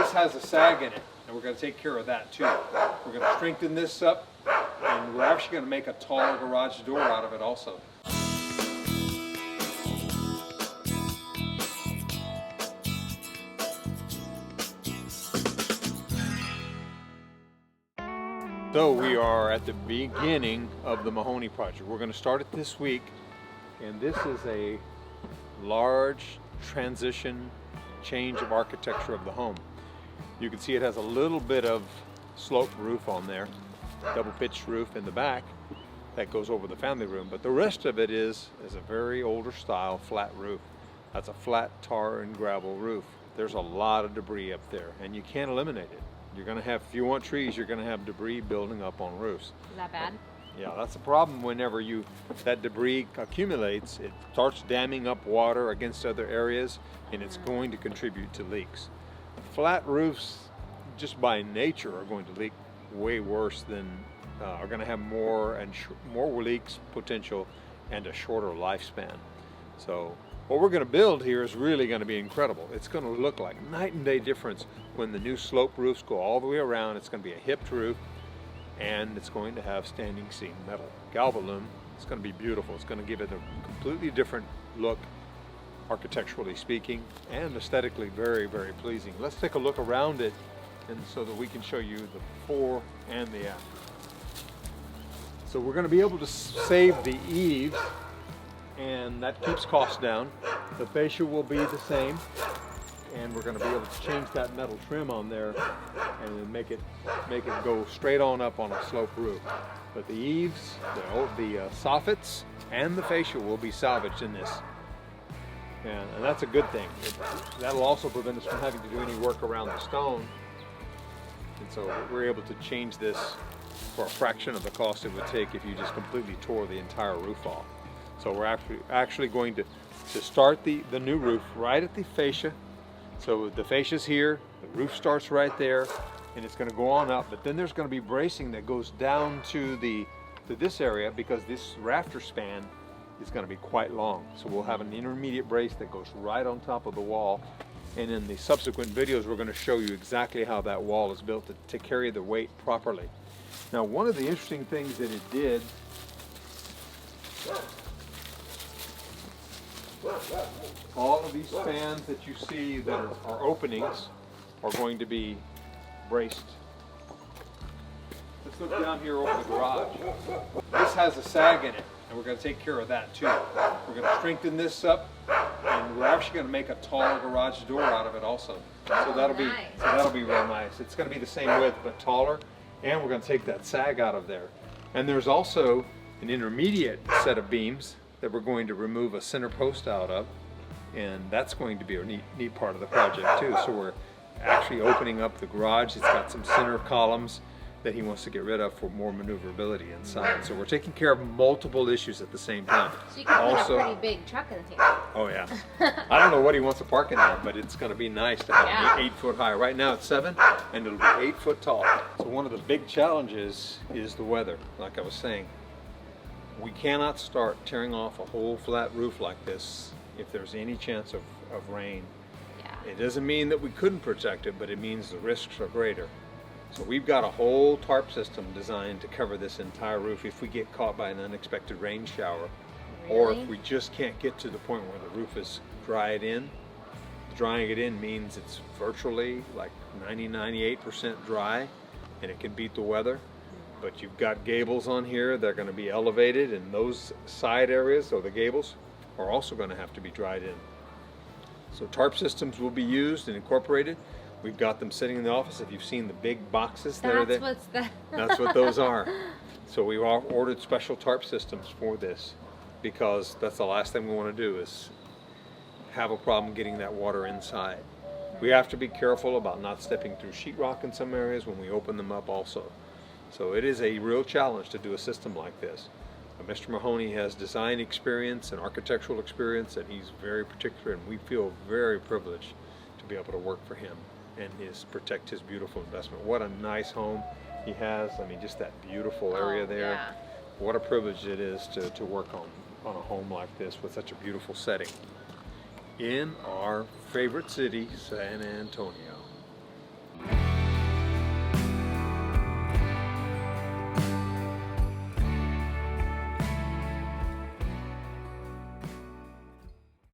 This has a sag in it, and we're going to take care of that too. We're going to strengthen this up, and we're actually going to make a taller garage door out of it also. So we are at the beginning of the Mahoney project. We're going to start it this week, and this is a large transition change of architecture of the home. You can see it has a little bit of sloped roof on there, double pitched roof in the back that goes over the family room, but the rest of it is a very older style flat roof. That's a flat tar and gravel roof. There's a lot of debris up there, and you can't eliminate it. You're going to have, if you want trees, you're going to have debris building up on roofs. Is that bad? Yeah, that's a problem. Whenever that debris accumulates, it starts damming up water against other areas, and it's going to contribute to leaks. Flat roofs, just by nature, are going to leak way worse than, are going to have more leaks potential and a shorter lifespan. So what we're going to build here is really going to be incredible. It's going to look like night and day difference when the new slope roofs go all the way around. It's going to be a hipped roof, and it's going to have standing seam metal galvalume. It's going to be beautiful. It's going to give it a completely different look, architecturally speaking, and aesthetically very, very pleasing. Let's take a look around it, and so that we can show you the before and the after. So we're going to be able to save the eaves, and that keeps costs down. The fascia will be the same, and we're going to be able to change that metal trim on there and make it go straight on up on a slope roof. But the eaves, the soffits, and the fascia will be salvaged in this, and that's a good thing. That'll also prevent us from having to do any work around the stone, and so we're able to change this for a fraction of the cost it would take if you just completely tore the entire roof off. So we're actually going to start the new roof right at the fascia. So the fascia's here, the roof starts right there, and it's going to go on up. But then there's going to be bracing that goes down to this area, because this rafter span is going to be quite long. So we'll have an intermediate brace that goes right on top of the wall. And in the subsequent videos, we're going to show you exactly how that wall is built to carry the weight properly. Now, one of the interesting things that it did, all of these spans that you see that are openings are going to be braced. Let's look down here over the garage. This has a sag in it, and we're going to take care of that too. We're going to strengthen this up, and we're actually going to make a taller garage door out of it also. So that'll be real nice. It's going to be the same width but taller, and we're going to take that sag out of there. And there's also an intermediate set of beams that we're going to remove a center post out of, and that's going to be a neat part of the project too. So we're actually opening up the garage. It's got some center columns that he wants to get rid of for more maneuverability inside. So we're taking care of multiple issues at the same time. So you can put a pretty big truck in the table. Oh yeah. I don't know what he wants to park in there, but it's going to be nice to have it 8 foot high. Right now it's 7, and it'll be 8 foot tall. So one of the big challenges is the weather, like I was saying. We cannot start tearing off a whole flat roof like this if there's any chance of rain. Yeah. It doesn't mean that we couldn't protect it, but it means the risks are greater. So we've got a whole tarp system designed to cover this entire roof if we get caught by an unexpected rain shower. Really? Or if we just can't get to the point where the roof is dried in. Drying it in means it's virtually like 90–98% dry, and it can beat the weather. But you've got gables on here that are going to be elevated, and those side areas, or the gables, are also going to have to be dried in. So tarp systems will be used and incorporated. We've got them sitting in the office. If you've seen the big boxes that are there, that's what those are. So we've ordered special tarp systems for this, because that's the last thing we want to do is have a problem getting that water inside. We have to be careful about not stepping through sheetrock in some areas when we open them up also. So it is a real challenge to do a system like this. Mr. Mahoney has design experience and architectural experience, and he's very particular, and we feel very privileged to be able to work for him and protect his beautiful investment. What a nice home he has. I mean, just that beautiful area there. Yeah. What a privilege it is to work on a home like this with such a beautiful setting in our favorite city, San Antonio.